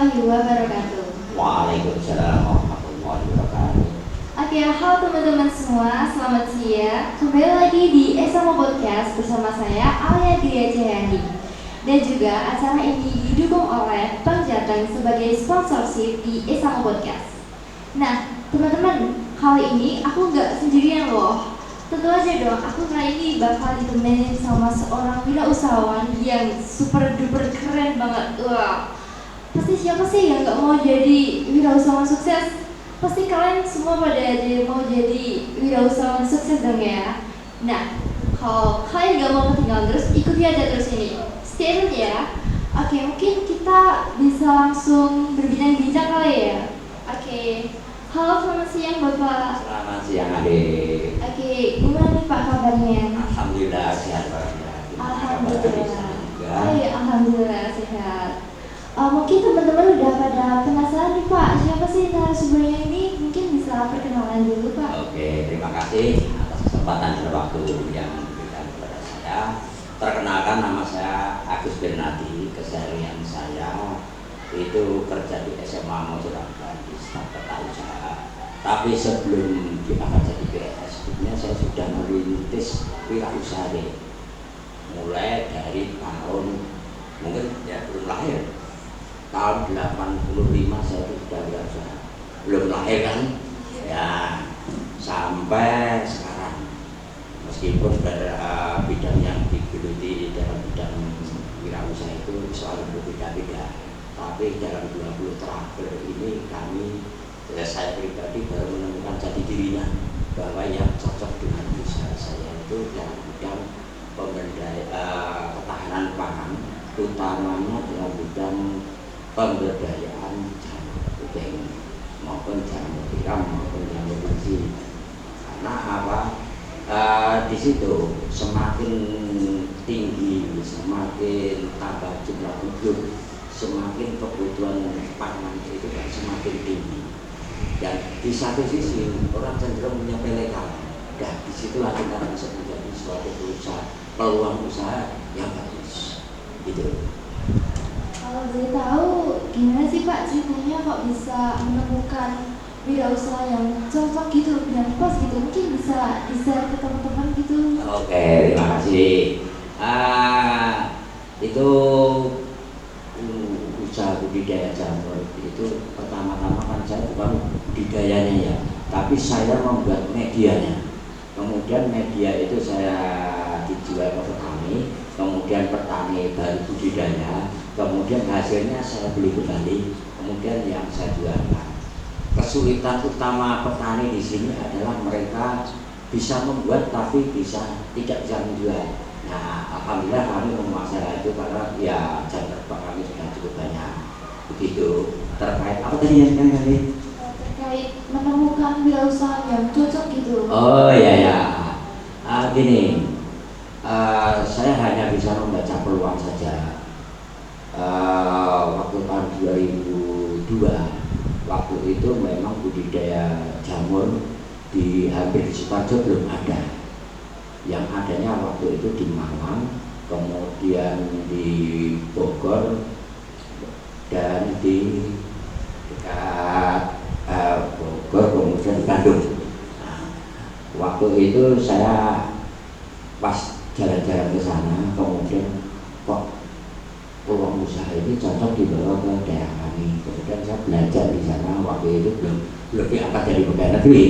warahmatullahi wabarakatuh. Waalaikumsalam warahmatullahi wabarakatuh. Oke, halo teman-teman semua, selamat siang. Kembali lagi di Esama Podcast bersama saya Alia Gria Jayani. Dan juga acara ini didukung oleh Bank Jateng sebagai sponsorship di Esama Podcast. Nah, teman-teman, kali ini aku nggak sendirian loh. Tentu aja dong, aku kali ini bakal ditemenin sama seorang wirausahawan yang super duper keren banget. Wah, pasti siapa sih yang nggak mau jadi wirausahawan sukses? Pasti kalian semua pada mau jadi wirausahawan sukses dong ya. Nah, kalau kalian nggak mau ketinggalan terus, ikuti aja terus ini. Stay tune ya. Oke, mungkin kita bisa langsung berbincang-bincang kali ya. Oke, halo selamat siang Bapak. Selamat siang adik. Oke, gimana nih Pak kabarnya? Alhamdulillah sehat walafiat. Alhamdulillah. Oh iya, alhamdulillah sehat. Mungkin teman-teman udah pada penasaran nih Pak, siapa sih narasumbernya ini? Mungkin bisa perkenalan dulu Pak. Oke, terima kasih atas kesempatan dan waktu yang diberikan kepada saya. Perkenalkan, nama saya Agus Bernadi. Keseharian saya itu kerja di SMA Mojokerto di staf peta usaha. Tapi sebelum diangkat jadi PNS, sebetulnya saya sudah merintis wirausaha mulai dari tahun mungkin ya belum lahir. Tahun 85 saya sudah wirausaha. Belum lahir kan? Ya, sampai sekarang. Meskipun bidang yang digeluti dalam bidang wirausaha itu selalu berbeda-beda, tapi dalam 20 terakhir ini saya pribadi baru menemukan jati dirinya bahwa yang cocok dengan usaha saya itu dalam bidang ketahanan pangan, utamanya dalam bidang pemberdayaan jamur kucing maupun jamur tiram maupun jamur kunci. Karena apa? Di situ semakin tinggi, semakin tambah jumlah penduduk, semakin kebutuhan pangan itu kan semakin tinggi. Dan di satu sisi orang cenderung menyepelekan. Dan disitulah kita bisa menjadi suatu peluang usaha yang bagus. Gitu. Kalau boleh tahu, gimana sih Pak ceritanya kok bisa menemukan wirausaha yang cocok gitu dan pas gitu, mungkin bisa share ke teman-teman gitu. Oke, terima kasih. Itu usaha budidaya jamur itu pertama-tama kan saya bukan budidayanya ya, tapi saya membuat medianya. Kemudian media itu saya dijual ke petani, kemudian petani baru budidaya, kemudian hasilnya saya beli kembali, kemudian yang saya jualkan. Kesulitan utama petani di sini adalah mereka bisa membuat tapi tidak bisa menjual. Nah, alhamdulillah kami menguasai itu karena ya jam terbang kami sudah cukup banyak. Begitu. Terkait apa tadi yang tadi? Terkait menemukan wirausaha yang cocok gitu. Oh ya. Gini, saya hanya bisa membaca peluang saja. Waktu tahun 2002. Waktu itu memang budidaya jamur di hampir di Sukoharjo belum ada. Yang adanya waktu itu di Malang, kemudian di Bogor, dan di dekat Bogor, kemudian di Bandung. Nah, waktu itu saya pas jalan-jalan ke sana, kemudian kok peluang usaha ini cocok dibawa ke daerah kami. Kemudian saya belajar di sana. Waktu itu belum diangkat dari pegawai negeri.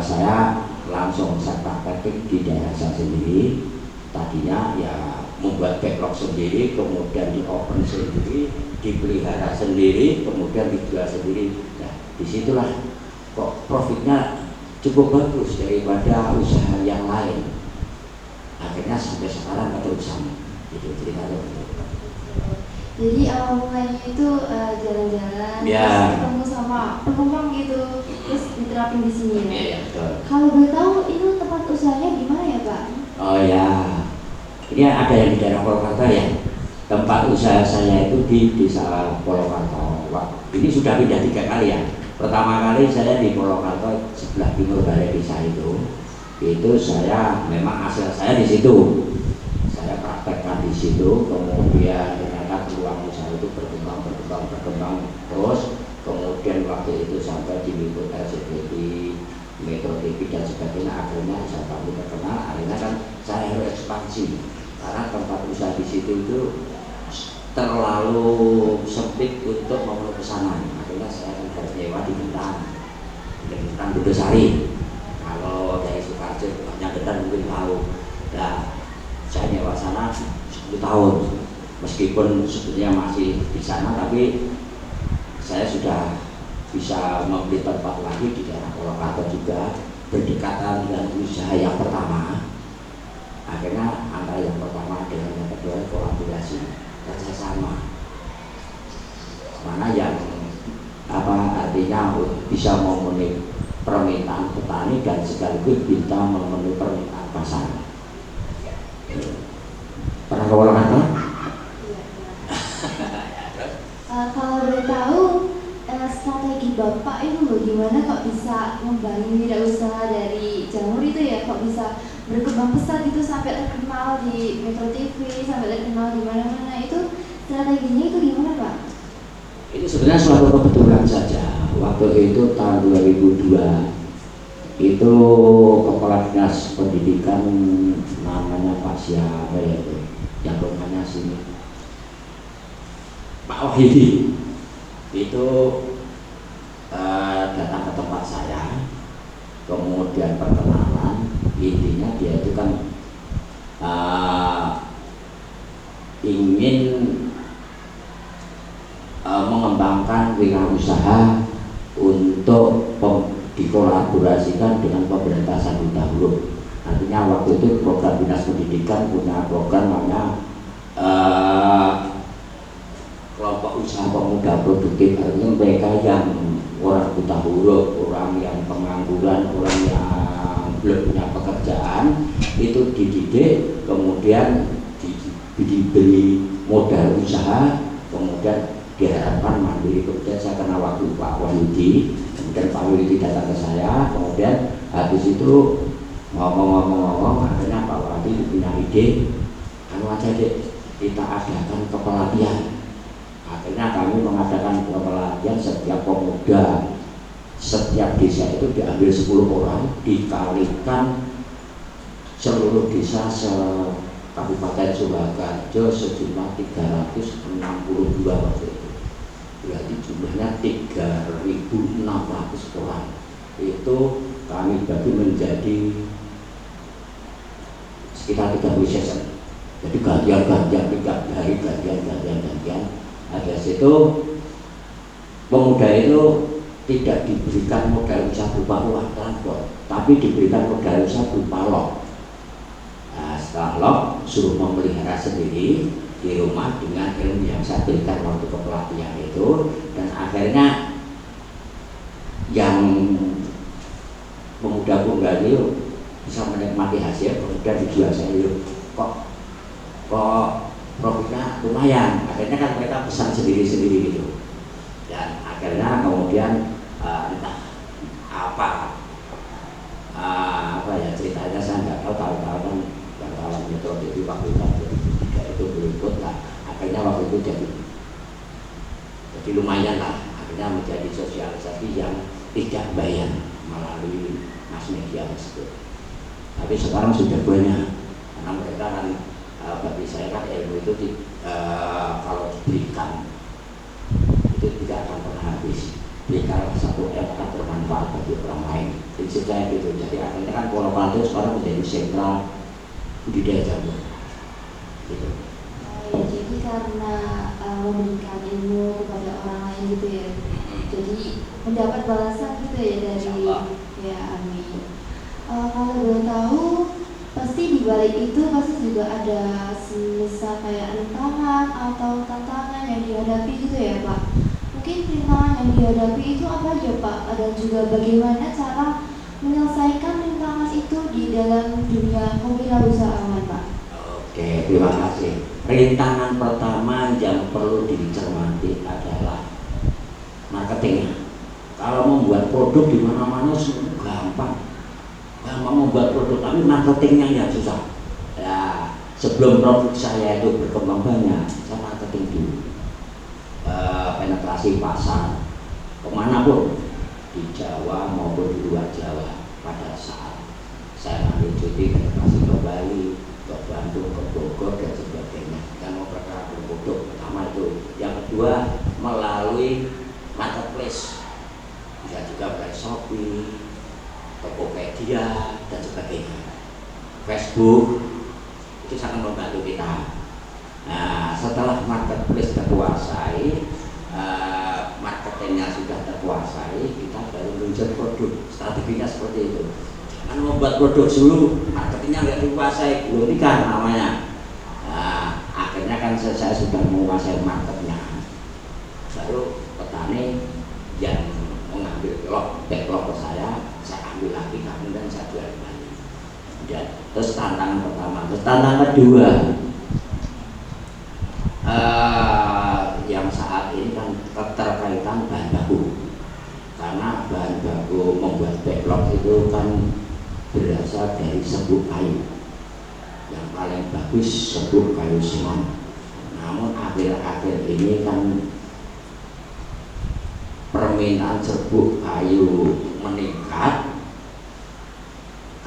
Saya langsung saya praktekin di daerah saya sendiri. Tadinya ya membuat backlog sendiri, kemudian di open sendiri, dipelihara sendiri, kemudian dijual sendiri. Nah, disitulah kok profitnya cukup bagus daripada usaha yang lain. Akhirnya sampai sekarang keterusan. Itu ceritanya. Jadi awal mulanya itu jalan-jalan, ya. Terus ketemu sama penumpang gitu, terus diterapin di sini ya. Iya, betul. Kalau boleh tahu itu tempat usahanya di mana ya Pak? Oh ya, ini ada yang di daerah Purwokerto ya. Tempat usaha saya itu di desa Purwokerto. Ini sudah pindah 3 kali ya. Pertama kali saya di Purwokerto sebelah timur balai desa itu saya memang asal saya di situ. Saya praktekkan di situ, kemudian ternyata peluang usaha itu berkembang terus. Kemudian waktu itu sampai diliput LCTV, Metro TV dan sebagainya, akhirnya saya tahu terkenal. Akhirnya kan saya harus ekspansi karena tempat usaha di situ itu terlalu sempit untuk memenuhi pesanan. Akhirnya saya akan bernyewa di Bintang Budosari. Kalau dari Sukarjo banyak Bintang mungkin tahu. Nah, saya nyewa sana 10 tahun. Meskipun sebetulnya masih di sana, tapi saya sudah bisa membeli tempat lagi di daerah Purwokerto juga, berdekatan dengan usaha yang pertama. Akhirnya antara yang pertama dengan yang kedua kolaborasi kerjasama, mana yang artinya bisa memenuhi permintaan petani dan sekaligus bisa memenuhi permintaan pasar. Pernah ke Purwokerto? Kalau boleh tahu strategi Bapak itu bagaimana kok bisa membangun wirausaha dari jamur itu ya, kok bisa berkembang pesat itu sampai terkenal di Metro TV, sampai terkenal di mana-mana, itu strateginya itu gimana Pak? Itu sebenarnya suatu kebetulan saja. Waktu itu tahun 2002 itu Kepala Dinas Pendidikan namanya Pak siapa ya itu, yang rumahnya sini, Pak Wahidi itu datang ke tempat saya, kemudian perkenalan. Intinya dia itu kan ingin mengembangkan wirausaha untuk dikolaborasikan dengan pemberantasan buta huruf. Artinya waktu itu program Dinas Pendidikan punya program namanya kelompok usaha pemuda produktif. Artinya mereka yang orang buta huruf, orang yang pengangguran, orang yang belum punya pekerjaan itu dididik, kemudian diberi modal usaha, kemudian diharapkan mandiri. Kemudian saya kenal waktu Pak Wahyudi, kemudian Pak Wahyudi datang ke saya, kemudian habis itu ngomong, akhirnya Pak Wahyudi punya ide, aja deh kita adakan kepelatihan. Akhirnya kami mengadakan pelatihan setiap pemuda, setiap desa itu diambil 10 orang, dikalikan seluruh desa Kabupaten Surakarta sejumlah 362 waktu itu. Berarti jumlahnya 3.600 orang. Itu kami bagi menjadi sekitar 3 session. Jadi gantian-gantian, 3 hari gantian. Ada situ pemuda itu tidak diberikan modal usaha berupa uang transport, tapi diberikan modal usaha berupa log. Nah, setelah log suruh memelihara sendiri di rumah dengan ilmu yang saya berikan waktu kepelatihan itu, dan akhirnya yang pemuda-pemuda itu bisa menikmati hasil, kemudian dijual saya kok profitnya lumayan. Akhirnya kan mereka pesan sendiri-sendiri gitu, dan akhirnya kemudian entah apa ya ceritanya saya nggak tahu. Tahu-tahu kan wartawan Metro TV waktu itu berikut lah. Akhirnya waktu itu jadi lumayan lah. Akhirnya menjadi sosialisasi yang tidak bayar melalui mass media tersebut. Tapi sekarang sudah banyak, karena mereka kan bagi saya kan ilmu itu kalau diberikan itu tidak akan pernah habis. Berikan 1 M akan bermanfaat bagi orang lain. Prinsip saya gitu. Jadi akhirnya kan Purwokerto sekarang menjadi sentral budidaya jamur. Gitu. Ya, jadi karena memberikan ilmu kepada orang lain gitu ya. Jadi mendapat balasan gitu ya dari ya, amin. Kalau boleh tahu, pasti di balik itu pasti juga ada semisal kayak rintangan atau tantangan yang dihadapi gitu ya Pak. Mungkin rintangan yang dihadapi itu apa aja Pak? Dan juga bagaimana cara menyelesaikan rintangan itu di dalam dunia kewirausahaan Pak? Oke, terima kasih. Rintangan pertama yang perlu dicermati adalah marketingnya. Kalau membuat produk di mana-mana semua gampang membuat produk, tapi marketingnya yang susah. Ya, sebelum produk saya itu berkembang banyak, saya marketing dulu. penetrasi pasar kemanapun di Jawa maupun di luar Jawa. Pada saat saya ambil cuti penetrasi ke Bali, ke Bandung, ke Bogor dan sebagainya, kita mau perkara produk pertama itu. Yang kedua melalui marketplace, bisa juga melalui Shopee, Tokopedia dan sebagainya. Facebook itu sangat membantu kita. Nah, setelah marketplace terkuasai, marketingnya sudah terkuasai, kita baru meluncur produk. Strateginya seperti itu. Jangan membuat produk dulu, marketingnya nggak dikuasai, belum nikah namanya. Nah, akhirnya kan saya sudah menguasai marketnya, baru petani yang mengambil backlog ke saya ambil lagi, kemudian saya jual kembali. Ya, terus tantangan pertama. Terus tantangan kedua, yang saat ini kan keterkaitan bahan baku, karena bahan baku membuat backlog itu kan berasal dari serbuk kayu. Yang paling bagus serbuk kayu simon. Namun akhir-akhir ini kan permintaan serbuk kayu meningkat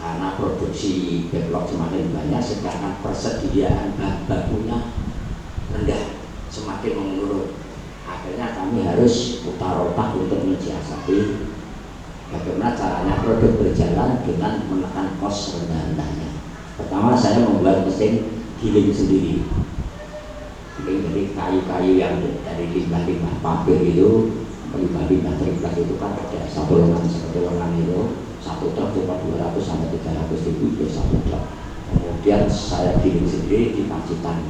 karena produksi backlog semakin banyak, sedangkan persediaan bahan bakunya rendah, semakin menurun. Akhirnya kami harus putar otak untuk mensiasati bagaimana caranya produk berjalan dengan menekan kos rendah-rendahnya. Pertama, saya membuat mesin giling sendiri. Giling dari kayu-kayu yang dari limbah-limbah pabrik itu, limbah-limbah triplek itu kan ada satu lengan seperti lengan itu, satu truk cuma 200 sampai 300 ribu itu satu truk. Kemudian saya giling sendiri di Pacitan.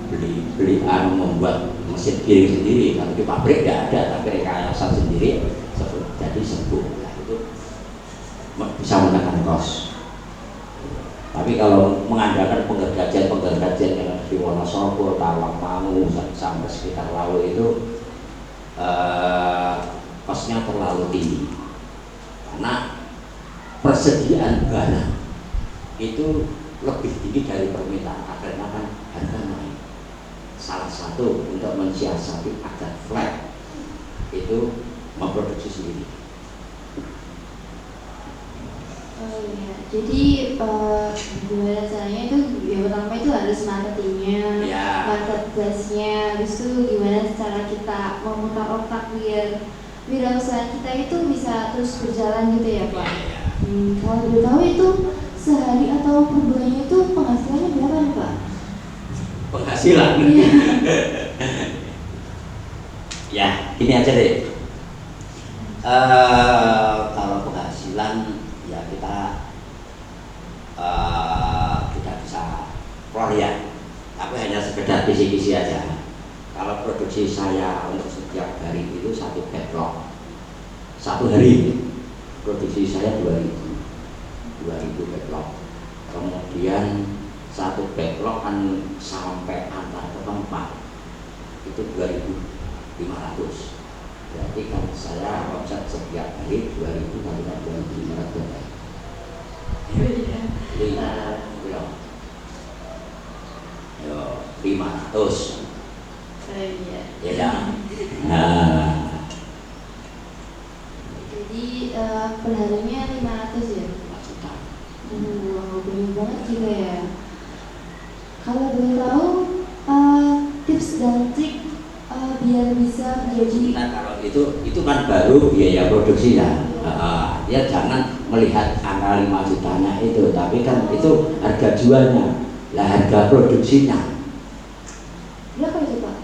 Beli membuat mesin giling sendiri, kalau di pabrik tidak ada, tapi rekayasa sendiri jadi serbuk. Nah, itu bisa menekan kos. Tapi kalau mengandalkan penggergajian yang ada di Wonosobo, Tawangmangu sampai sekitar Lawu itu kosnya terlalu tinggi, karena persediaan barang itu lebih tinggi dari permintaan, akhirnya kan harga naik. Salah satu untuk mensiasati agar flat itu memproduksi sendiri. Oh iya, jadi gimana caranya itu? Yang pertama itu harus marketingnya, marketplace-nya, habis itu gimana cara kita memutar otak biar wirausaha kita itu bisa terus berjalan gitu ya Pak. Kalau boleh tahu itu sehari atau per bulannya itu penghasilannya berapa nih Pak? Penghasilan? Ya, ini aja deh. Kalau penghasilan ya kita tidak bisa keluar, tapi hanya sekedar kisi-kisi aja. Kalau produksi saya untuk setiap hari itu satu backlog, satu hari produksi saya 2000 backlog. Kemudian satu backlog kan sampai antar ke tempat itu 2.500. Berarti kan saya omset setiap hari 2.000 kali 2.500. Yo 500. Ya kan? Nah. Jadi perharinya 500 ya? 5 juta. Banyak banget juga ya. Kalau boleh tahu tips dan trik biar bisa menjadi. Nah, kalau itu kan baru biaya produksinya. Ya jangan melihat angka 5 jutanya itu, tapi kan itu harga jualnya. Lah harga produksinya berapa itu Pak?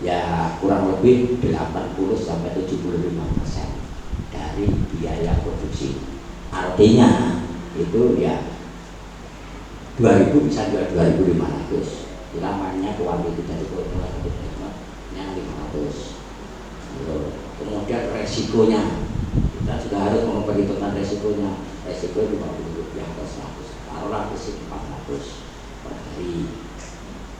Ya kurang lebih 80 sampai 75% dari biaya produksi. Artinya itu ya 2.000 bisa jual 2.500. Namanya kuantiti dari yang 500. Kemudian resikonya kita sudah harus memperhitungkan resikonya. Resiko 50 rupiah atau 100. Taruhlah resiko 400 per hari.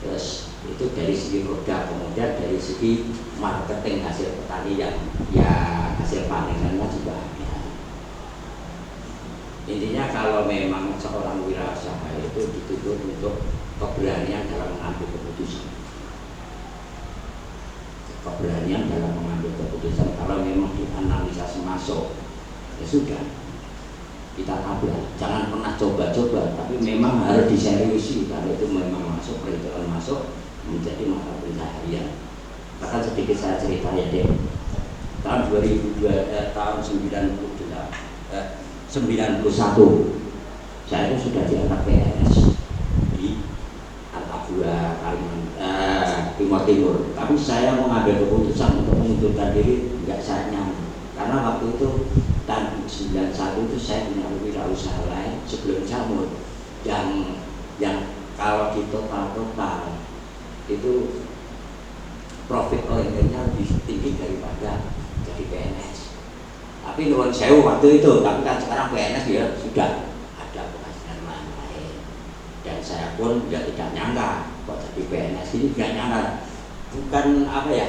Terus itu dari segi produk, kemudian dari segi marketing hasil petani yang ya hasil panenannya juga ada. Intinya kalau memang seorang wirausaha itu dituntut untuk keberanian dalam mengambil keputusan. keberanian dalam mengambil keputusan. Kalau memang dianalisa masuk, ya sudah, kita tabrak. Jangan pernah coba-coba, tapi memang harus diseriusi. Kalau itu memang masuk, perhitungan masuk, menjadi mata pencaharian. Bahkan sedikit saya cerita ya deh. Tahun 2002, tahun 91, saya itu sudah diangkat PNS di Antabua, Timur Timur. Tapi saya mengambil keputusan untuk mengundurkan diri, nggak saya nyambung. Karena waktu itu tahun 91 itu saya punya wirausaha lain sebelum jamur yang kalau di total itu profit orientalnya lebih tinggi daripada jadi PNS. Tapi nuwun sewu waktu itu, tapi kan sekarang PNS ya sudah ada penghasilan lain. Dan saya pun ya tidak nyangka kok jadi PNS ini, tidak nyangka. Bukan apa ya,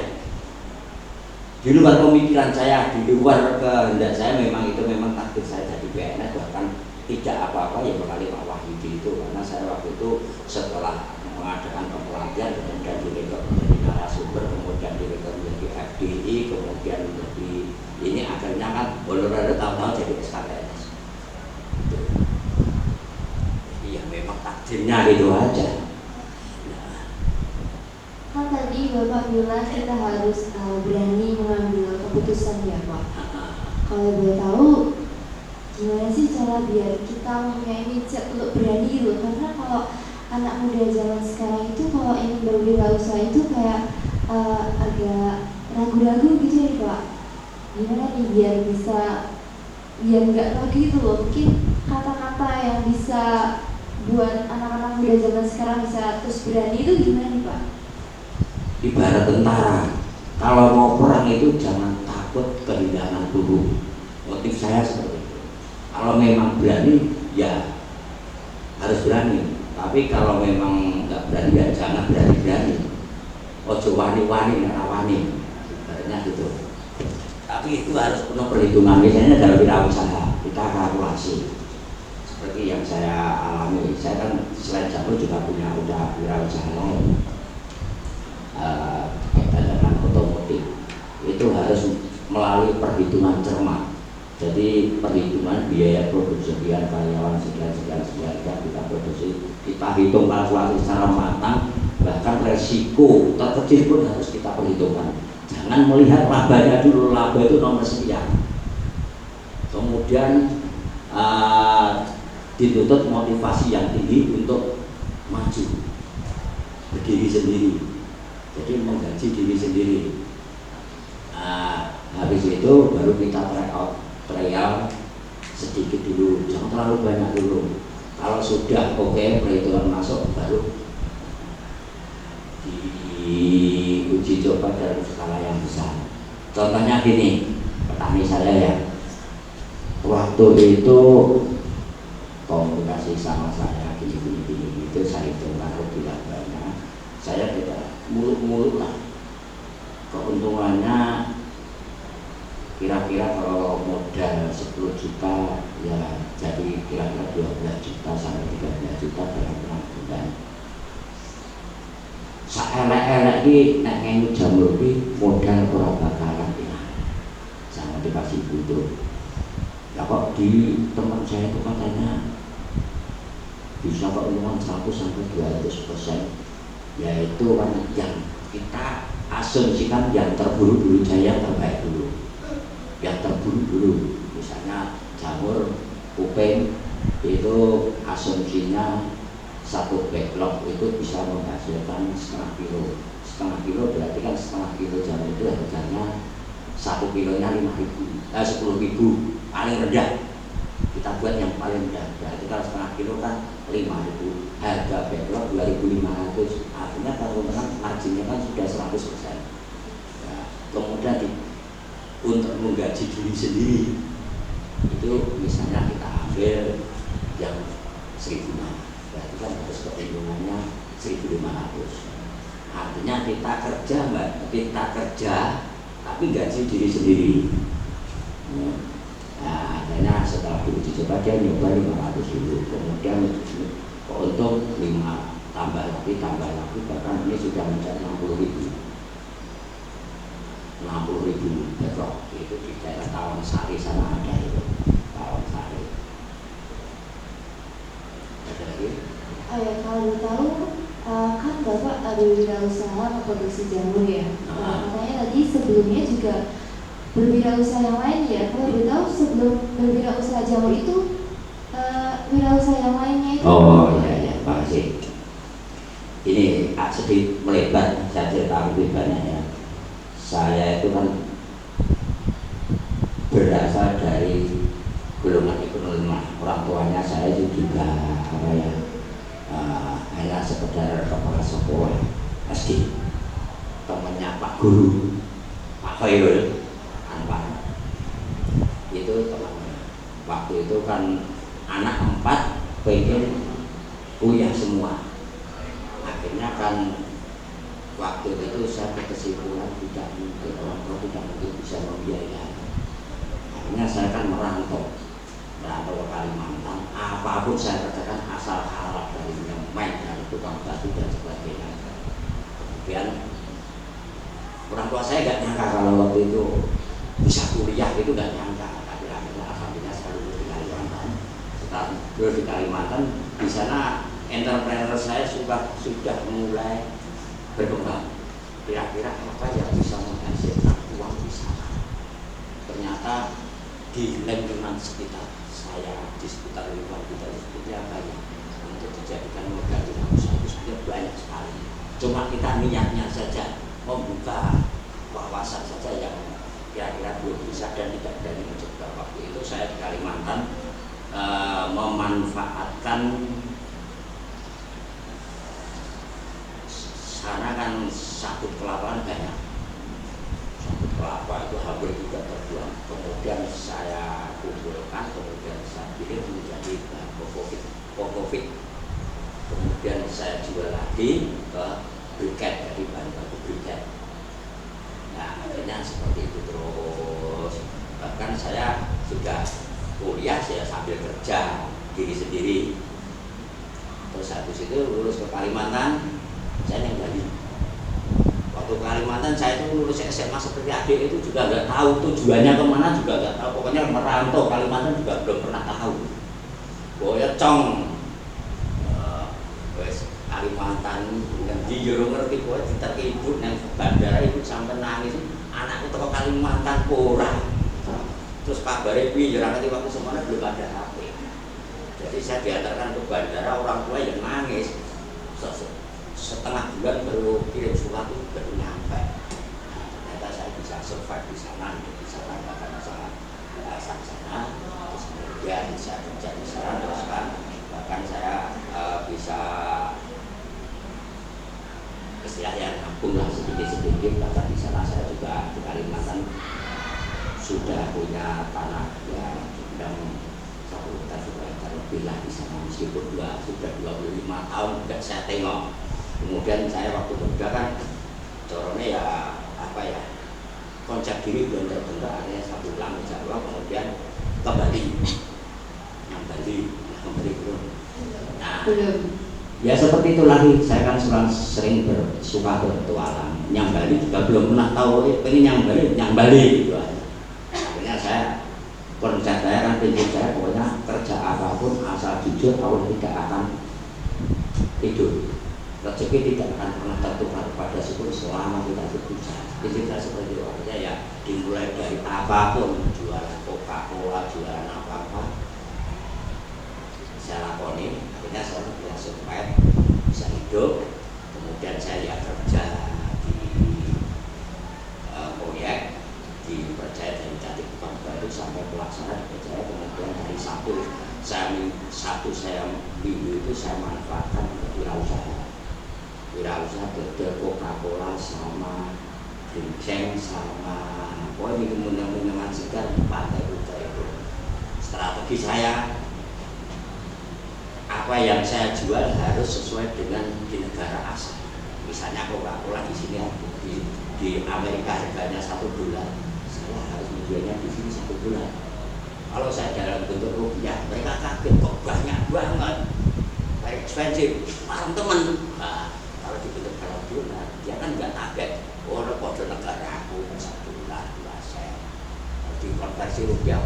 di luar pemikiran saya, di luar kehendak saya, memang itu memang takdir saya jadi PNS. Bahkan tidak apa-apa ya berkali Pak Wahyudi itu, karena saya waktu itu setelah mengadakan pelatihan kemudian direkrut menjadi narasumber, kemudian direkrut menjadi FDI, kemudian menjadi ini, akhirnya kan honorer tahun-tahun jadi SKPNS. Iya memang takdirnya gitu aja. Kan tadi Bapak bilang kita harus berani mengambil keputusan ya Pak. Kalau boleh tahu, gimana sih cara biar kita mempunyai mindset untuk berani gitu? Karena kalau anak muda zaman sekarang itu kalau ingin berwirausaha itu kayak agak ragu-ragu gitu ya Pak. Gimana nih biar nggak ragu gitu loh? Mungkin kata-kata yang bisa buat anak-anak muda zaman sekarang bisa terus berani itu gimana nih Pak? Ibarat tentara, kalau mau perang itu jangan takut kehilangan peluru. Motif saya seperti itu. Kalau memang berani, ya harus berani. Tapi kalau memang nggak berani, ya jangan berani-berani. Ojo wani-wani, narawani, ibaratnya gitu. Tapi itu harus penuh perhitungan. Misalnya dalam wirausaha, kita kalkulasi. Seperti yang saya alami, saya kan selain jamur juga punya udah wirausaha lain. Dengan otomotif itu harus melalui perhitungan cermat. Jadi perhitungan biaya produksi sekian, karyawan sekian kita produksi, kita hitung kalkulasi secara matang. Bahkan resiko terkecil pun harus kita perhitungkan. Jangan melihat labanya dulu, laba itu nomor sekian. Kemudian dituntut motivasi yang tinggi untuk maju, berdiri sendiri. Jadi menggaji diri sendiri. Habis itu baru kita trial sedikit dulu, jangan terlalu banyak dulu. Kalau sudah oke, perhitungan masuk, baru diuji coba dalam skala yang besar. Contohnya gini, petani saya ya, waktu itu komunikasi sama saya gini itu saya hitung kalau tidak banyak, saya tidak muluk-muluk lah. Keuntungannya kira-kira kalau modal 10 juta ya jadi kira-kira 12 juta sampai 13 juta dalam 6 bulan. Saelek-elek iki nek ngene jamur iki modal ora bakalan hilang. Jangan dikasih butuh. Ya kok di teman saya itu katanya bisa keuntungan 100 sampai 200%. Yaitu kan yang kita asumsikan yang terburuk dulu, jaya terbaik dulu. Yang terburuk dulu, misalnya jamur kuping itu asumsinya satu backlog itu bisa menghasilkan setengah kilo berarti kan setengah kilo jamur itu harganya 1 kilonya 10.000 paling rendah. Kita buat yang paling rendah, berarti kalau setengah kilo kan 5.000, harga backlog 2.500. Artinya kalau marginnya kan sudah 100%. Nah, kemudian untuk menggaji diri sendiri itu misalnya kita ambil yang 1.000, berarti kan harus keuntungannya 1.500. Artinya kita kerja tapi gaji diri sendiri. Nah, akhirnya setelah diuji coba dia nyoba 500 dulu, kemudian untung 5 tambah lagi bahkan ini sudah mencapai 60.000. Sari sana ada itu Pawang Sari. Ada lagi? Oh ya, kalau tahu kan Bapak berwirausaha memproduksi jamu ya. Makanya tadi sebelumnya juga berwirausaha yang lain ya. Kalau boleh tahu sebelum berwirausaha jamu itu wirausaha yang lainnya itu? Oh iya, makasih. Ini sedikit melebar, saya cerita lebih banyak ya. Saya itu kan berasal dari golongan ekonomi lemah. Orang tuanya saya itu juga hanya sekedar kepala sekolah SD, temannya Pak Guru, Pak Khairul Anwar. Itu temannya. Waktu itu kan anak 4 pengen kuliah semua. Akhirnya kan waktu itu saya berkesimpulan tidak mungkin, orang tua tidak mungkin bisa membiayai. Akhirnya saya kan merantau ke Kalimantan. Apapun saya kerjakan asal halal, dari main dari tukang batu dan sebagainya. Kemudian orang tua saya nggak nyangka kalau waktu itu bisa kuliah, itu nggak nyangka. Tapi akhirnya alhamdulillah saya lulus di Kalimantan. Setelah lulus di Kalimantan, di sana entrepreneur saya sudah mulai berkembang. Kira-kira apa yang bisa menghasilkan uang di sana? Ternyata di lingkungan sekitar saya, di sekitar lingkungan kita sebetulnya banyak untuk dijadikan modal dengan usaha-usaha banyak sekali. Cuma kita niatnya saja membuka wawasan saja yang kira-kira belum bisa dan tidak berani mencoba. Waktu itu saya di Kalimantan memanfaatkan sana kan sabut kelapa banyak. Sabut kelapa itu hampir tidak terbuang. Kemudian saya kumpulkan, kemudian saya kirim menjadi kokopit. Kemudian saya jual lagi ke briket, jadi bahan baku briket. Nah akhirnya seperti itu terus. Bahkan saya sudah kuliah, saya sambil kerja diri sendiri. Terus habis itu lulus ke Kalimantan, saya yang Bali. Waktu Kalimantan saya itu lulus SMA seperti adik itu juga nggak tahu tujuannya kemana, juga nggak tahu. Pokoknya merantau Kalimantan juga belum pernah tahu. Pokoknya cong Kalimantan dan di Jero ngerti pokoknya diterke ibu nang bandara ibu sampai nangis, anakku teko Kalimantan ora. Terus kabarnya piye ya ngerti, waktu semuanya belum ada HP. Jadi saya diantarkan ke bandara, orang tua yang nangis. Setengah bulan baru kirim surat itu baru nyampe. Nah, ternyata saya bisa survive di sana, bahkan masalah bahasa sana. Terus kemudian saya kerja di sana, terus kan bahkan saya bisa istilahnya nabung lah sedikit-sedikit. Bahkan di sana saya juga di Kalimantan sudah punya tanah yang sedang 1 hektar lebih lah di sana, meskipun sudah 25 tahun tidak saya tengok. Kemudian saya waktu muda kan corone ya apa ya, konsep diri belum terbentuk, akhirnya saya pulang ke Jawa, kemudian ke Bali. Yang Bali belum. Nah, ya seperti itu lagi, saya kan sering suka berpetualang. Yang Bali juga belum pernah tahu, pengen yang Bali gitu aja. Akhirnya saya konsep saya kan, prinsip saya pokoknya kerja apapun asal jujur, Allah tidak akan tidur. Rezeki tidak akan pernah tertukar pada syukur selama kita berusaha. Prinsip saya seperti itu. Artinya ya dimulai dari apapun, jualan Coca-Cola, jualan apa-apa, saya lakoni. Akhirnya saya bisa survive, bisa hidup. Kemudian saya kerja di proyek, dipercaya dari Cantik Tukang Batu sampai pelaksana dipercaya. Kemudian hari Sabtu saya minggu itu saya manfaatkan untuk wirausaha berbeda Coca-Cola sama ginseng sama pokoknya minuman segar di Pantai Kuta itu. Strategi saya, apa yang saya jual harus sesuai dengan di negara asal. Misalnya Coca-Cola di sini di Amerika harganya $1, saya harus menjualnya di sini $1. Kalau saya dalam bentuk rupiah, mereka kaget kok banyak banget, very expensive, teman-teman. Nah, kalau di bentuk dalam dolar, dia kan nggak kaget. Oh, kode negara aku $1, $2 sen. Dikonversi konversi rupiah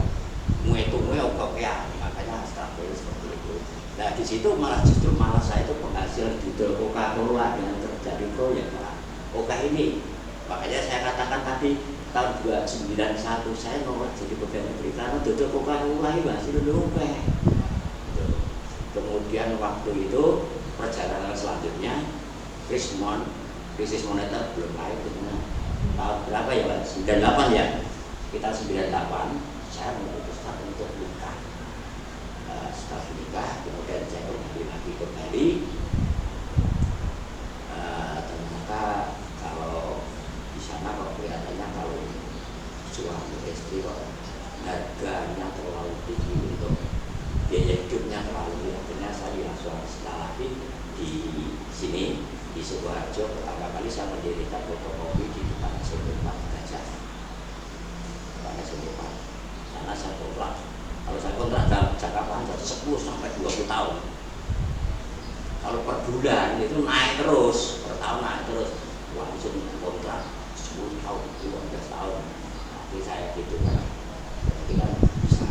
ngitungnya kok ya, makanya strategi seperti itu. Nah di situ justru saya itu penghasil judul Coca-Cola dengan terjadi proyek Oka ini. Makanya saya katakan tadi tahun 1991 saya nolak jadi pegawai negeri karena judul Coca-Cola ini masih lupa. Kemudian waktu itu perjalanan selanjutnya krisis moneter belum baik tahun berapa ya Pak? 98 ya. Kita 98 saya memutuskan untuk nikah. Setelah nikah kemudian saya kembali lagi ke Bali. Ternyata kalau di sana kok kelihatannya kalau suami istri kok harganya terlalu tinggi untuk biaya hidupnya terlalu tinggi. Akhirnya saya langsung setelah lagi di sini di Sukoharjo pertama kali saya mendirikan fotokopi di depan SMP 4 Gajah. Depan SMP 4. Sana saya kontrak. Kalau saya kontrak jangka panjang 10 sampai 20 tahun. Kalau per bulan itu naik terus, per tahun naik terus. Langsung kontrak 10 tahun, 15 tahun. Tapi saya gitu kan. Jadi kan bisa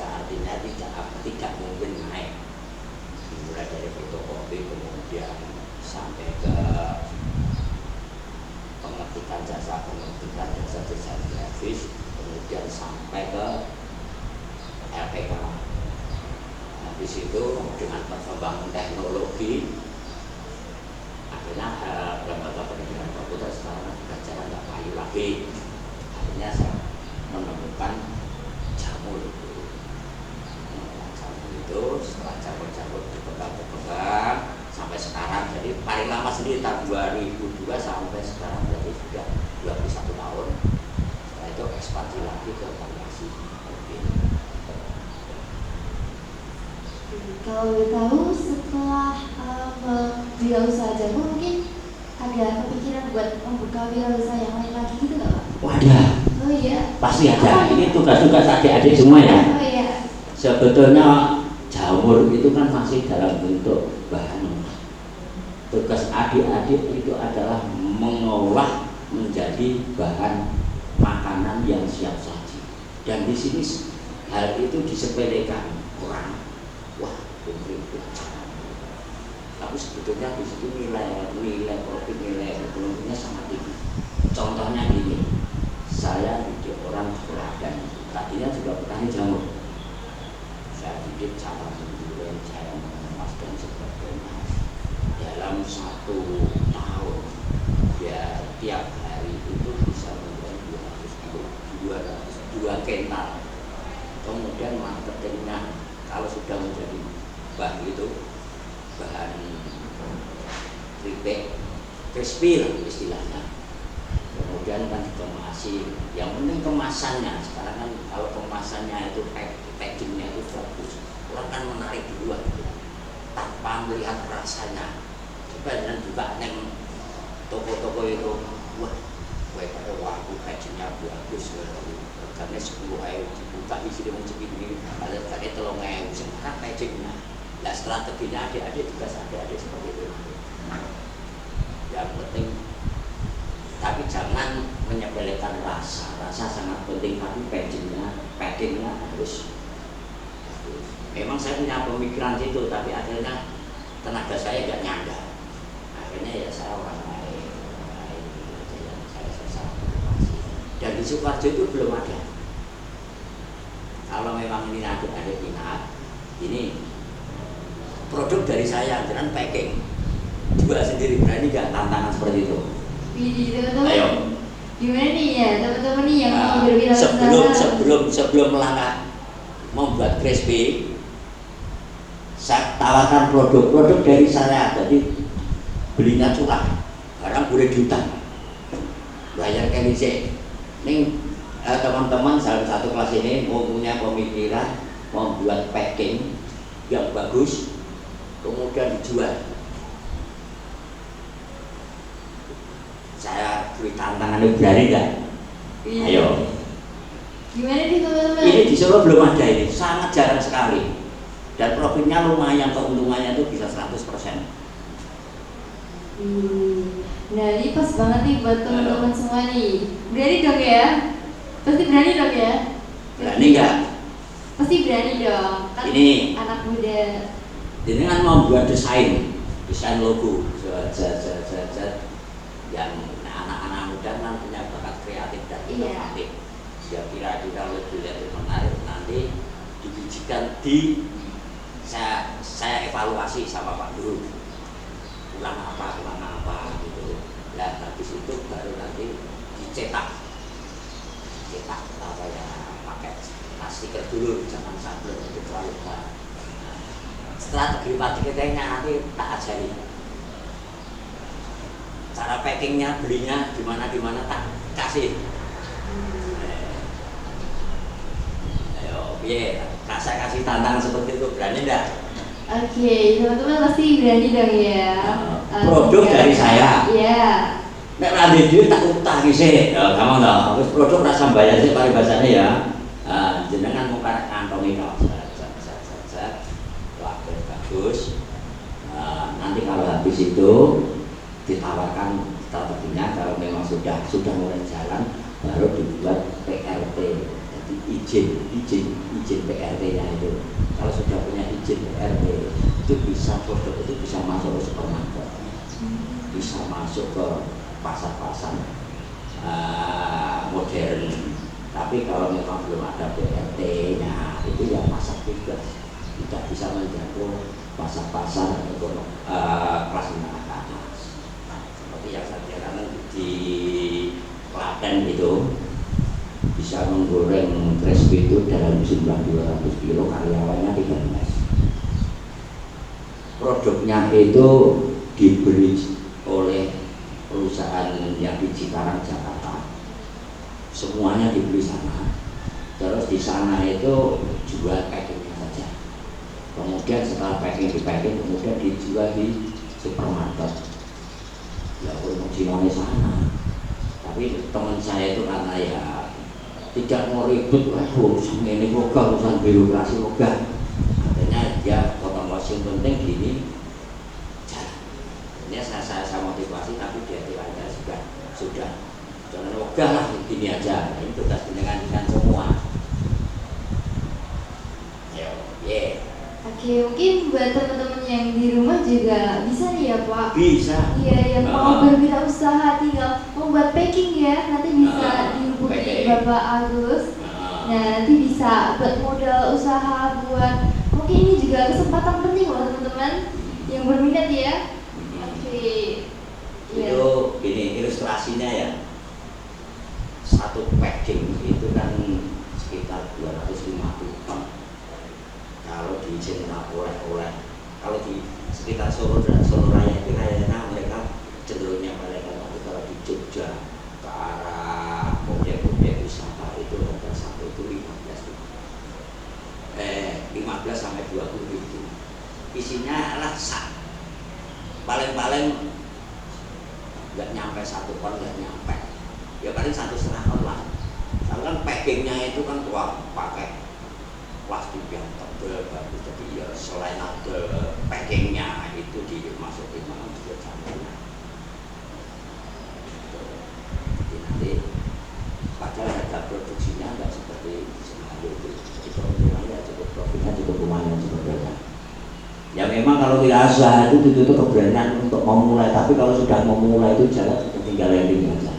artinya tidak mungkin naik. Dimulai dari fotokopi kemudian sampai ke pengetikan jasa grafis, kemudian sampai ke LPK. Di situ dengan perkembangan teknologi akhirnya lembaga pendidikan komputer sekarang belajar nggak payu lagi. Akhirnya saya menemukan jamur itu setelah jamur berkembang sampai sekarang, jadi paling lama sendiri tahun 2002 sampai sekarang jadi sudah 21 tahun. Setelah itu ekspansi lagi ke variasi. Kalau boleh tahu setelah wirausaha jamu mungkin ada kepikiran buat membuka wirausaha yang lain lagi gitu nggak Pak? Wadah. Oh iya. Pasti ada. Ini tugas-tugas adik-adik semua ya. Oh iya. Sebetulnya jamur itu kan masih dalam bentuk bahan. Tugas adik-adik itu adalah mengolah menjadi bahan makanan yang siap saji. Dan di sini hal itu disepelekan orang. Wah, itu. Tapi sebetulnya di situ nilai profit, nilai ekonominya sangat tinggi. Contohnya gini, saya didik orang sekolah dan tadinya juga petani jamur. Saya didik cara menjual, cara mengemas dan sebagainya. Dalam 1 tahun ya tiap hari itu bisa menjual 202 kental. Kemudian marketingnya kalau sudah menjadi bahan itu bahan keripik crispy istilahnya, kemudian kan dikemasi. Yang penting kemasannya. Sekarang kan kalau kemasannya itu packingnya itu bagus, orang kan menarik duluan tanpa melihat rasanya. Dan juga neng toko-toko itu, wah, aku packingnya bagus, karena 10 ayo dibuka di sini segini, ada tadi 3.000 sekarang packingnya. Nah strateginya adik-adik juga adik-adik seperti itu. Yang penting, tapi jangan menyepelekan rasa sangat penting, tapi packingnya harus. Memang saya punya pemikiran itu, tapi akhirnya tenaga saya nggak nyandar. Akhirnya ya saya orang lain yang saya motivasi. Dan di Sukoharjo itu belum ada. Kalau memang ini adik-adik minat, ini produk dari saya dengan packing. Jual sendiri, berani nggak tantangan seperti itu? Teman-teman. Ayo. Gimana nih ya teman-teman nih yang mau berwirausaha? Sebelum melangkah membuat crispy, saya tawarkan produk dari saya. Jadi belinya curah, barang boleh juta, bayar KDC. Ini teman-teman salah satu kelas ini mau punya pemikiran membuat packing yang bagus, kemudian dijual. Saya beri tantangan, berani nggak? Iya. Ayo. Gimana nih teman-teman? Ini di Solo belum ada, ini sangat jarang sekali. Dan profitnya lumayan, keuntungannya itu bisa 100%. Nah ini pas banget nih buat teman-teman semua nih. Berani dong ya? Pasti berani dong ya? Berani nggak? Pasti berani dong. Kan Ini anak muda. ini kan membuat desain logo, yang anak-anak muda kan punya bakat kreatif dan inovatif. Dia kira-kira lebih menarik nanti dibijikan di saya evaluasi sama Pak Guru. Kurang apa gitu. Dan habis itu baru nanti dicetak apa ya, pakai stiker dulu, jangan sampai itu terlalu besar. Strategi marketingnya nanti tak ajari, cara packingnya, belinya gimana tak kasih. Ayo, saya kasih tantangan seperti itu, berani enggak? Oke, teman-teman pasti berani dong ya. Produk dari saya. Iya. Nek nanti duit tak utang sih, kamu tahu, terus produk rasa bayar sih paribasannya ya. Jenengan mau karek kantongi kok, bagus. Nanti kalau habis itu ditawarkan strateginya, kalau memang sudah mulai jalan, baru dibuat PRT, jadi izin PRT-nya itu. Kalau sudah punya izin PRT, itu bisa produk itu bisa masuk ke supermarket, bisa masuk ke pasar-pasar modern. Tapi kalau memang belum ada PRT-nya, itu ya pasar bebas, tidak bisa menjangkau pasar-pasar atau kelas menengah ke atas. Seperti yang saya katakan di Klaten itu bisa menggoreng crispy itu dalam jumlah 200 kilo, karyawannya 13. Produknya itu dibeli oleh perusahaan yang di Cikarang, Jakarta. Semuanya dibeli sana. Terus di sana itu jual packingnya saja. Kemudian setelah packing kemudian dijual di supermarket. Ya promosionalnya sana. Tapi teman saya itu karena ya tidak mau ribut, urusan ini mogah, urusan birokrasi mogah. Katanya dia potong yang penting gini. Ini saya motivasi, tapi dia tidak sudah jangan mogah lah, gini aja. Ini tugas dengan semua. Oke, mungkin buat teman-teman yang di rumah juga bisa nih ya Pak. Bisa. Iya, yang mau berwirausaha tinggal membuat packing ya, nanti bisa dihubungi Bapak Agus. Nah, nanti bisa buat modal usaha, buat mungkin ini juga kesempatan penting loh teman-teman yang berminat ya. Oke. Itu ini ilustrasinya ya. Satu packing itu kan sekitar 250 ton. Kalau diizin oleh kalau di sekitar Solo Raya itu kayaknya mereka cenderungnya mereka, tapi kalau di Jogja ke arah objek-objek wisata itu harga satu itu 15 sampai 20 ribu. Isinya rasa paling nggak nyampe 1 ton, nggak nyampe ya paling 1,5 ton lah. Kalau kan packingnya itu kan pakai plastik yang tebal bagus, jadi ya selain ada packingnya itu dimasukin malam juga campuran. Jadi nanti padahal harga produksinya nggak seperti Semangat itu, jadi keuntungannya cukup, profitnya cukup lumayan sebetulnya. Ya memang kalau dirasa itu keberanian untuk memulai, tapi kalau sudah memulai itu jalan tinggal landing aja.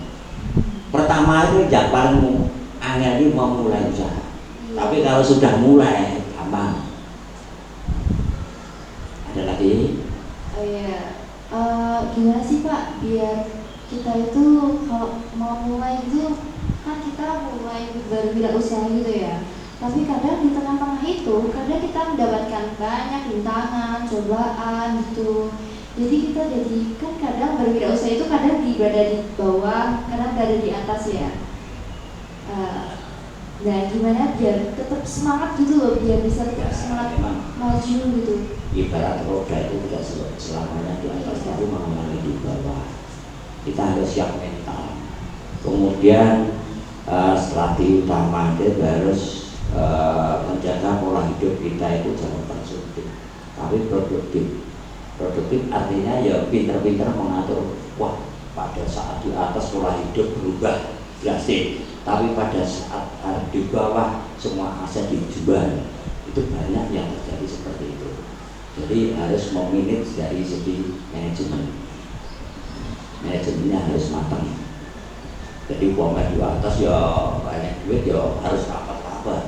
Pertama itu yang paling angel ini memulai usaha. Tapi kalau sudah mulai gampang. Ada lagi? Oh iya, gimana sih Pak biar kita itu kalau mau mulai itu kan kita mulai berwirausaha gitu ya. Tapi kadang di tengah-tengah itu kadang kita mendapatkan banyak rintangan, cobaan gitu. Jadi kita kan kadang berwirausaha itu kadang berada di bawah, kadang berada di atas ya. Nah, gimana biar tetap semangat gitu loh, biar bisa tetap semangat maju gitu. Ibarat roda itu tidak selamanya di atas, tapi mengalami di bawah. Kita harus siap mental. Kemudian strategi utama itu harus menjaga pola hidup kita itu jangan konsumtif, tapi produktif. Produktif artinya ya pinter-pinter mengatur. Wah, pada saat di atas pola hidup berubah drastis. tapi pada saat di bawah semua aset dijual, itu banyak yang terjadi seperti itu. Jadi harus memanage dari segi manajemennya harus matang. Jadi uangnya di atas ya banyak duit ya harus rapat-rapat.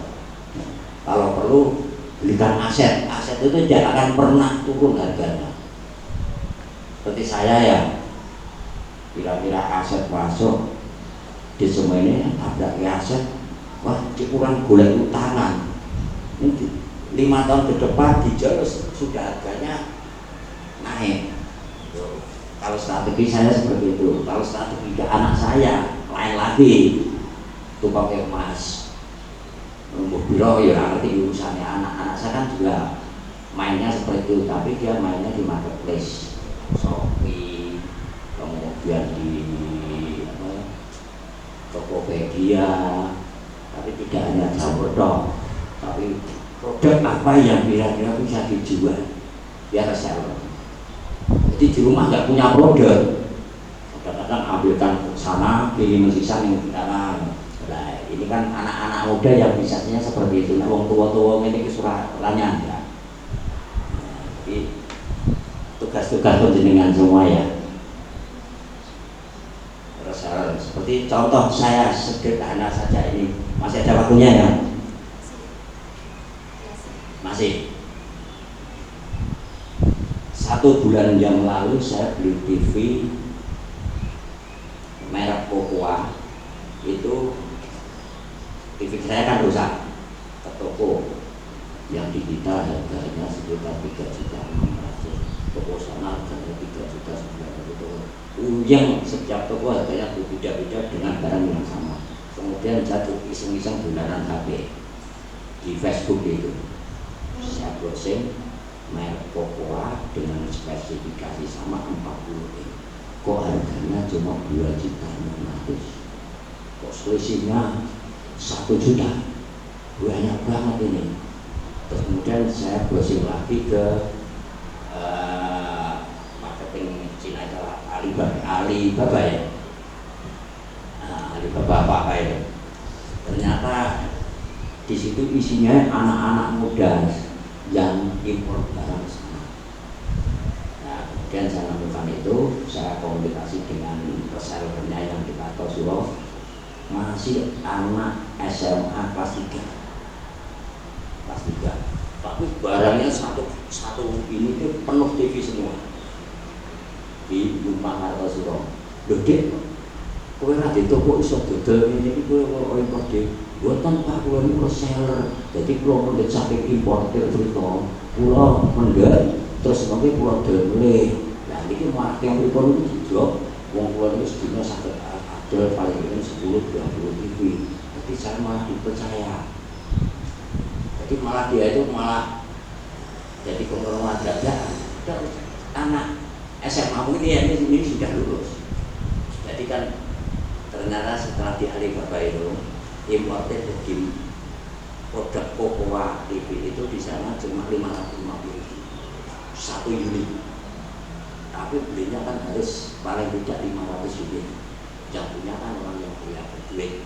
Kalau perlu belikan aset itu tidak akan pernah turun harganya. Seperti saya ya, kira-kira aset masuk di semua ini ada aset, wah kurang golek utangan. Ini 5 tahun ke depan dijual sudah harganya naik. Kalau strategi saya seperti itu. Kalau strategi ke anak saya lain lagi, itu pakai emas. Biro ya ngerti urusannya anak saya kan juga mainnya seperti itu, tapi dia mainnya di marketplace, Shopee, kemudian di Tokopedia, tapi tidak hanya campur dong, tapi produk apa yang kira-kira bisa dijual biar reseller. Jadi di rumah nggak punya produk, kadang-kadang ambilkan sana kirim sisa yang sekarang. Nah, ini kan anak-anak muda yang bisanya seperti itu. Nah, wong tua-tua ini kesurannya ya. Jadi tugas-tugas penjenengan semua ya. Reseller seperti contoh saya sederhana saja ini, masih ada waktunya ya? Masih. 1 bulan yang lalu saya beli TV merek Cocoa. Itu TV saya kan rusak ke toko yang digital harganya sekitar 3.600.000, toko sana harganya 3.900.000. Yang setiap toko harganya berbeda-beda dengan barang yang sama. Kemudian jatuh iseng-iseng bulanan HP di Facebook itu. Saya browsing merek Cocoa dengan spesifikasi sama 40.000. Kok harganya cuma 2.600.000? Kok selisihnya 1 juta? Banyak banget ini. Terus kemudian saya browsing lagi ke marketing Cina itu Alibaba ya. Nah, Alibaba apa itu? Ternyata di situ isinya anak-anak muda yang impor barang sana. Nah, kemudian saya lakukan itu, saya komunikasi dengan resellernya yang di Kartosuro, masih anak SMA kelas 3, tapi barangnya satu ini tuh penuh TV semua di rumah Kartosuro. Dek, kowe ra di toko iso dodol ngene iki kowe kok impor dhewe. Buatan Pak kula niku reseller. Jadi kula mendhet saking importer Brito. Kula mendhet terus mengke kula dele. Lah niki marketing pripun niku dijawab wong kula niku sedina saged adol paling ini 10-20 TV. Jadi saya malah dipercaya. Jadi malah dia itu malah jadi konglomerat dagang. Anak SMA ini sudah lulus. Jadi kan ternyata setelah di Alibaba itu importer daging produk Cocoa TV itu di sana cuma 550.000 1 unit, tapi belinya kan harus paling tidak 500 unit. Yang punya kan orang yang punya duit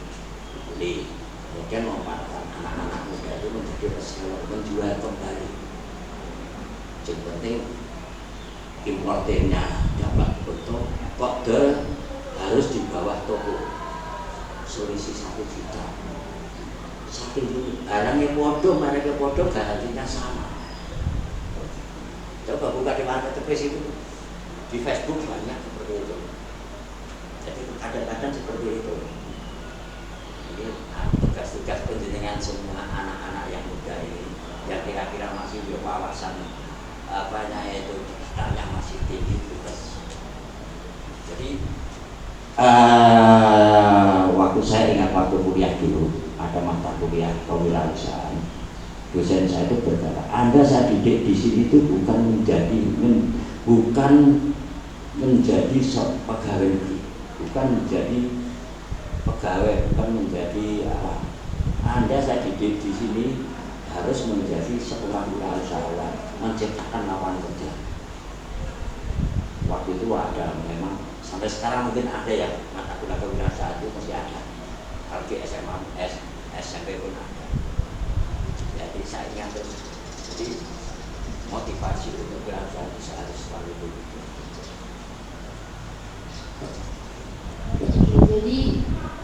beli. Kemudian memanfaatkan anak-anak muda itu menjadi reseller, menjual kembali. Yang penting importernya dapat betul, kode harus di bawah toko. Selisih 1 juta. Barangnya podo, mereka podo, garansinya sama. Coba buka di marketplace itu, di Facebook banyak seperti itu. Jadi kadang-kadang seperti itu. Jadi tugas-tugas penjenengan semua anak-anak yang muda ini, yang kira-kira masih berwawasan itu yang masih tinggi tugas. Jadi waktu saya ingat waktu kuliah dulu ada mata kuliah kewirausahaan, dosen saya itu berkata, Anda saya didik di sini itu bukan menjadi pegawai negeri, bukan menjadi pegawai, bukan menjadi Anda saya didik di sini harus menjadi seorang wirausahawan, menciptakan lapangan kerja. Waktu itu ada memang sampai sekarang mungkin ada ya mata kuliah kewirausahaan itu masih ada. Kalau di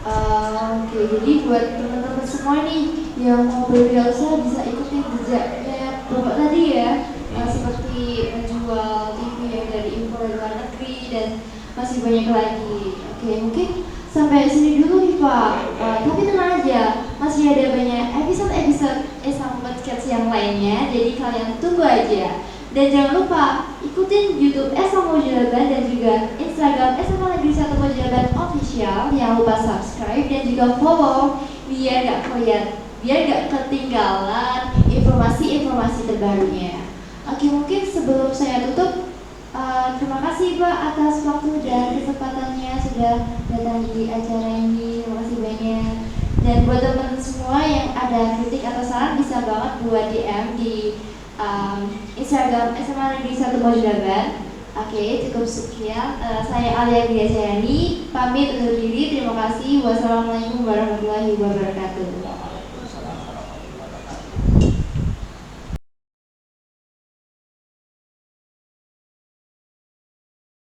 Oke, jadi buat teman-teman semua nih yang mau berwirausaha bisa ikutin jejaknya Bapak tadi ya, seperti menjual TV yang dari impor dari luar negeri dan masih banyak lagi. Oke, mungkin sampai sini dulu nih Pak. Tapi tenang aja, masih ada banyak episode-episode sama podcast yang lainnya, jadi kalian tunggu aja. Dan jangan lupa ikutin YouTube SMA Mojaraban dan juga Instagram SMA Negeri 1 Mojaraban Official. Jangan lupa subscribe dan juga follow biar gak ketinggalan informasi-informasi terbarunya. Oke, mungkin sebelum saya tutup, terima kasih Pak atas waktu dan kesempatannya sudah datang di acara ini. Terima kasih banyak. Dan buat teman-teman semua yang ada kritik atau saran bisa banget buat DM di Instagram SMA Negeri 1 Mojaraban. Oke, cukup sekian. Saya Alia Gria Jayani, pamit undur diri. Terima kasih. Wassalamualaikum warahmatullahi wabarakatuh.